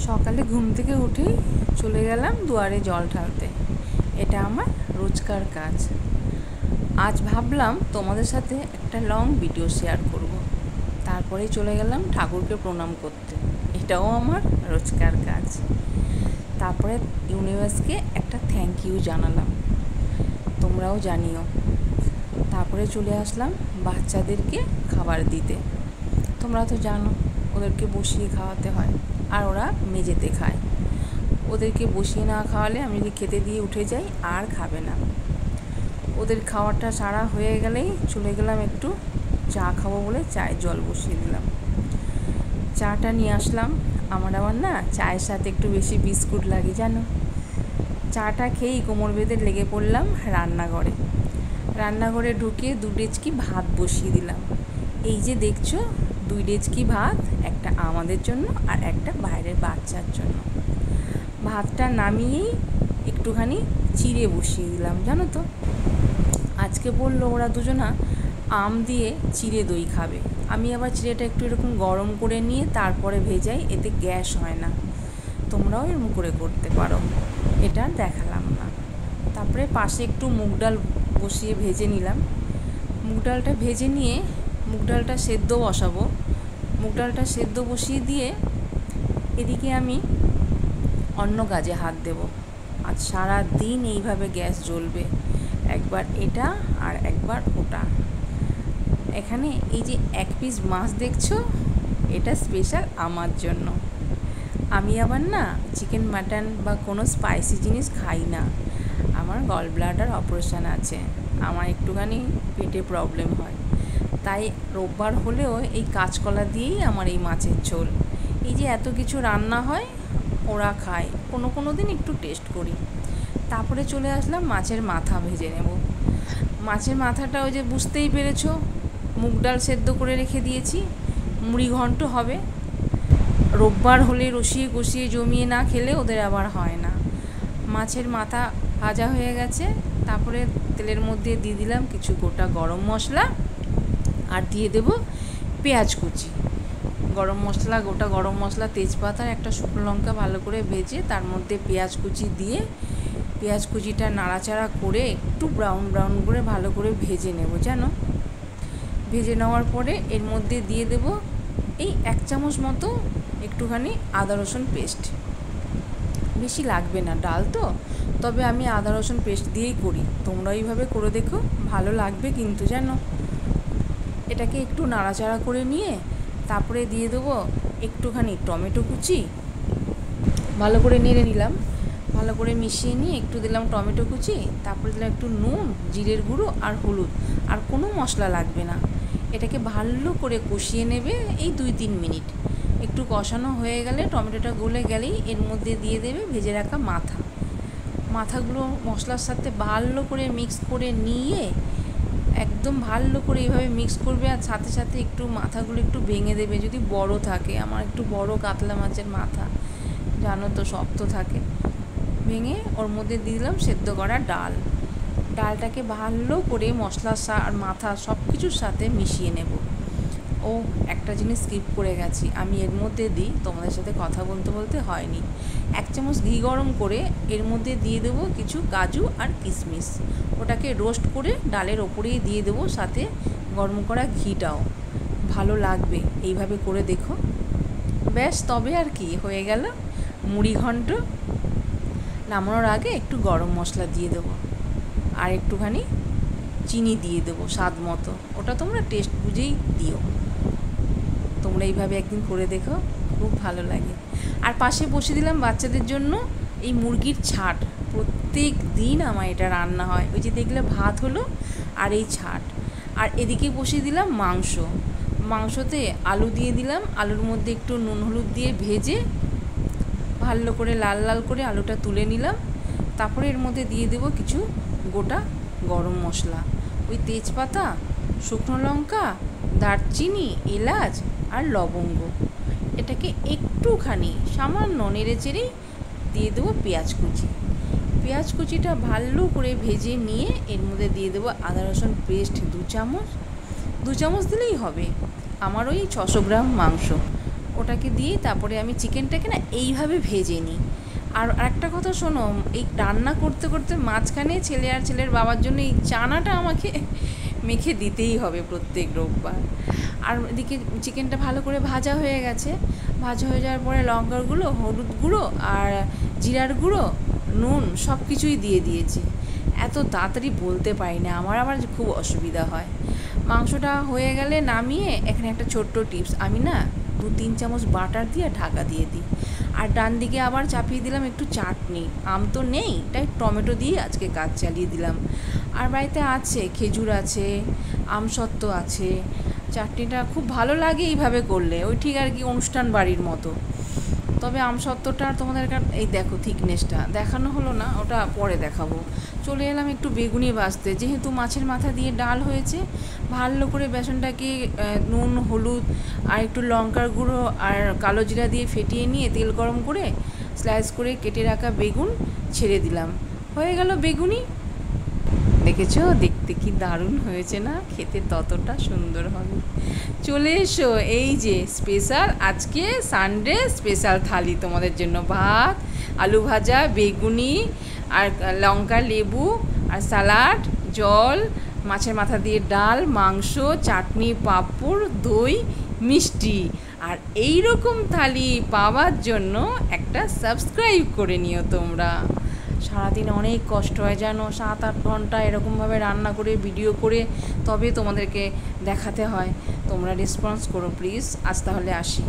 সকালে ঘুম থেকে উঠেই চলে গেলাম দুয়ারে জল ঢালতে। এটা আমার রোজকার কাজ। আজ ভাবলাম তোমাদের সাথে একটা লং ভিডিও শেয়ার করব। তারপরে চলে গেলাম ঠাকুরকে প্রণাম করতে। এটাও আমার রোজকার কাজ। তারপরে ইউনিভার্সকে একটা থ্যাংক ইউ জানালাম, তোমরাও জানিও। তারপরে চলে আসলাম বাচ্চাদেরকে খাবার দিতে। তোমরা তো জানো ওদেরকে বসিয়ে খাওয়াতে হয়, আর ওরা মেঝেতে খায়। ওদেরকে বসিয়ে না খাওয়ালে আমি যদি খেতে দিয়ে উঠে যাই আর খাবে না। ওদের খাওয়াটা সারা হয়ে গেলেই চলে গেলাম একটু চা খাবো বলে চায়ের জল বসিয়ে দিলাম। চাটা নিয়ে আসলাম। আমার আবার না চায়ের সাথে একটু বেশি বিস্কুট লাগে জানো। চাটা খেয়েই কোমর বেঁধে লেগে পড়লাম রান্নাঘরে। রান্নাঘরে ঢুকে 2 ডেচকি ভাত বসিয়ে দিলাম। এই যে দেখছো 2 ডেচকি ভাত, একটা আমাদের জন্য আর একটা বাইরের বাচ্চার জন্য। ভাতটা নামিয়েই একটুখানি চিড়ে বসিয়ে দিলাম জানো তো। আজকে বললো ওরা দুজনা আম দিয়ে চিড়ে দই খাবে। আমি আবার চিড়েটা একটু এরকম গরম করে নিয়ে তারপরে ভেজাই, এতে গ্যাস হয় না। তোমরাও এরকম করে করতে পারো, এটা দেখালাম না। তারপরে পাশে একটু মুগ ডাল বসিয়ে ভেজে নিলাম। মুগ ডালটা ভেজে নিয়ে মুগ ডালটা সেদ্ধ বসাবো। মুগ ডালটা সেদ্ধ বসিয়ে দিয়ে এদিকে আমি অন্য কাজে হাত দেব। আজ সারা দিন এইভাবে গ্যাস জ্বলবে, একবার এটা আর একবার ওটা। এখানে এই যে 1 পিস মাছ দেখছো, এটা স্পেশাল আমার জন্য। আমি আবার না চিকেন মাটন বা কোনো স্পাইসি জিনিস খাই না। আমার গল ব্লাডার অপারেশান আছে, আমার একটুখানি পেটে প্রবলেম হয়। তাই রোববার হলেও এই কাঁচকলা দিয়েই আমার এই মাছের ঝোল। এই যে এত কিছু রান্না হয় ওরা খায়, কোনো দিন একটু টেস্ট করি। তারপরে চলে আসলাম মাছের মাথা ভেজে নেব। মাছের মাথাটা ওই যে বুঝতেই পেরেছো, মুগ ডাল সেদ্ধ করে রেখে দিয়েছি, মুড়ি ঘন্ট হবে। রোববার হলে রসিয়ে কষিয়ে জমিয়ে না খেলে ওদের আবার হয় না। মাছের মাথা ভাজা হয়ে গেছে। তারপরে তেলের মধ্যে দিয়ে দিলাম কিছু গোটা গরম মশলা, আর দিয়ে দেব পেঁয়াজ কুচি। গরম মশলা, গোটা গরম মশলা, তেজপাতা আর একটা শুকনো লঙ্কা ভালো করে ভেজে তার মধ্যে পেঁয়াজ কুচি দিয়ে পেঁয়াজ কুচিটা নাড়াচাড়া করে একটু ব্রাউন ব্রাউন করে ভালো করে ভেজে নেব জানো। ভেজে নেওয়ার পরে এর মধ্যে দিয়ে দেব এই 1 চামচ মতো একটুখানি আদা রসুন পেস্ট। বেশি লাগবে না, ডাল তো, তবে আমি আদা রসুন পেস্ট দিয়েই করি। তোমরা এইভাবে করে দেখো, ভালো লাগবে কিন্তু জানো। এটাকে একটু নাড়াচাড়া করে নিয়ে তারপরে দিয়ে দেবো একটুখানি টমেটো কুচি। ভালো করে নেড়ে নিলাম, ভালো করে মিশিয়ে নিয়ে একটু দিলাম টমেটো কুচি, তারপরে দিলাম একটু নুন, জিরের গুঁড়ো আর হলুদ। আর কোনো মশলা লাগবে না। এটাকে ভালো করে কষিয়ে নেবে এই 2-3 মিনিট। একটু কষানো হয়ে গেলে, টমেটোটা গলে গেলেই এর মধ্যে দিয়ে দেবে ভেজে রাখা মাথাগুলো মশলার সাথে ভালো করে মিক্স করে নিয়ে একদম ভালো করে এইভাবে মিক্স করবে। আর সাথে সাথে একটু মাথাগুলো একটু ভেঙে দেবে যদি বড় থাকে। আমার একটু বড় কাতলা মাছের মাথা, জানো তো শক্ত থাকে। ভেঙে ওর মধ্যে দিয়ে দিলাম সেদ্ধ করা ডালটাকে ভালো করে মশলা আর মাথা সব কিছুর সাথে মিশিয়ে নেব। ও একটা জিনিস স্কিপ করে গেছি, আমি এর মধ্যে দিই, তোমাদের সাথে কথা বলতে বলতে হয়নি। 1 চামচ ঘি গরম করে এর মধ্যে দিয়ে দেবো কিছু কাজু আর কিশমিশ। ওটাকে রোস্ট করে ডালের ওপরেই দিয়ে দেবো, সাথে গরম করা ঘিটাও। ভালো লাগবে, এইভাবে করে দেখো। ব্যাস, তবে আর কি, হয়ে গেল মুড়ি ঘন্ট। নামানোর আগে একটু গরম মশলা দিয়ে দেবো আর একটুখানি চিনি দিয়ে দেবো স্বাদ মতো। ওটা তোমরা টেস্ট বুঝেই দিও। তোমরা এইভাবে একদিন করে দেখো, খুব ভালো লাগে। আর পাশে বসে দিলাম বাচ্চাদের জন্য এই মুরগির ছাট। প্রত্যেক দিন আমার এটা রান্না হয়। ওই যে দেখলে ভাত হলো আর এই ছাট। আর এদিকে বসিয়ে দিলাম মাংসতে আলু দিয়ে দিলাম। আলুর মধ্যে একটু নুন হলুদ দিয়ে ভেজে ভালো করে লাল লাল করে আলুটা তুলে নিলাম। তারপরে এর মধ্যে দিয়ে দেবো কিছু গোটা গরম মশলা, ওই তেজপাতা, শুকনো লঙ্কা, দারচিনি, এলাচ আর লবঙ্গ। এটাকে একটুখানি সামান্য নেড়ে চেড়েই দিয়ে দেবো পেঁয়াজ কুচিটা ভালো করে ভেজে নিয়ে এর মধ্যে দিয়ে দেবো আদা রসুন পেস্ট 2 চামচ দিলেই হবে। আমার ওই 600 গ্রাম মাংস, ওটাকে দিয়ে তারপরে আমি চিকেনটাকে না এইভাবে ভেজে নিই। আর একটা কথা শোনো, এই রান্না করতে করতে মাঝখানে ছেলে আর ছেলের বাবার জন্য এই চানাটা আমাকে মেখে দিতেই হবে প্রত্যেক রোববার। আর এদিকে চিকেনটা ভালো করে ভাজা হয়ে গেছে। ভাজা হয়ে যাওয়ার পরে লঙ্কার গুঁড়ো, হলুদ গুঁড়ো আর জিরার গুঁড়ো, নুন সব কিছুই দিয়ে দিয়েছি। এত তাড়াতাড়ি বলতে পারি না, আমার আবার খুব অসুবিধা হয়। মাংসটা হয়ে গেলে নামিয়ে এখানে একটা ছোট্ট টিপস, আমি না 2-3 চামচ বাটার দিয়ে ঢাকা দিয়ে দিই। আর ডান দিকে আবার চাপিয়ে দিলাম একটু চাটনি। আম তো নেই, তাই টমেটো দিয়ে আজকে কাজ চালিয়ে দিলাম। আর বাড়িতে আছে খেজুর আছে, আমসত্ত্ব আছে। চাটনিটা খুব ভালো লাগে এইভাবে করলে, ওই ঠিক আর কি অনুষ্ঠান বাড়ির মতো। তবে আমসত্ত্বটা তোমাদের এই দেখো থিকনেসটা দেখানো হলো না, ওটা পরে দেখাবো। চলে এলাম একটু বেগুনি ভাজতে, যেহেতু মাছের মাথা দিয়ে ডাল হয়েছে। ভালো করে বেসনটাকে নুন, হলুদ আর একটু লঙ্কার গুঁড়ো আর কালো জিরা দিয়ে ফেটিয়ে নিয়ে তেল গরম করে স্লাইস করে কেটে রাখা বেগুন ছেড়ে দিলাম। হয়ে গেল বেগুনি। দেখেছো দেখতে কি দারুণ হয়েছে না? খেতে ততটা সুন্দর হবে। চলে এসো, এই যে স্পেশাল আজকে সানডে স্পেশাল থালি তোমাদের জন্য। ভাত, আলু ভাজা, বেগুনি আর লঙ্কা, লেবু আর স্যালাড, জল, মাছের মাথা দিয়ে ডাল, মাংস, চাটনি, পাঁপড়, দই, মিষ্টি। আর এই রকম থালি পাওয়ার জন্য একটা সাবস্ক্রাইব করে নিও তোমরা। সারাদিন অনেক কষ্ট হয় জানো, 7-8 ঘন্টা এরকমভাবে রান্না করে ভিডিও করে তবে তোমাদেরকে দেখাতে হয়। তোমরা রেসপন্স করো প্লিজ। আজ তাহলে আসি।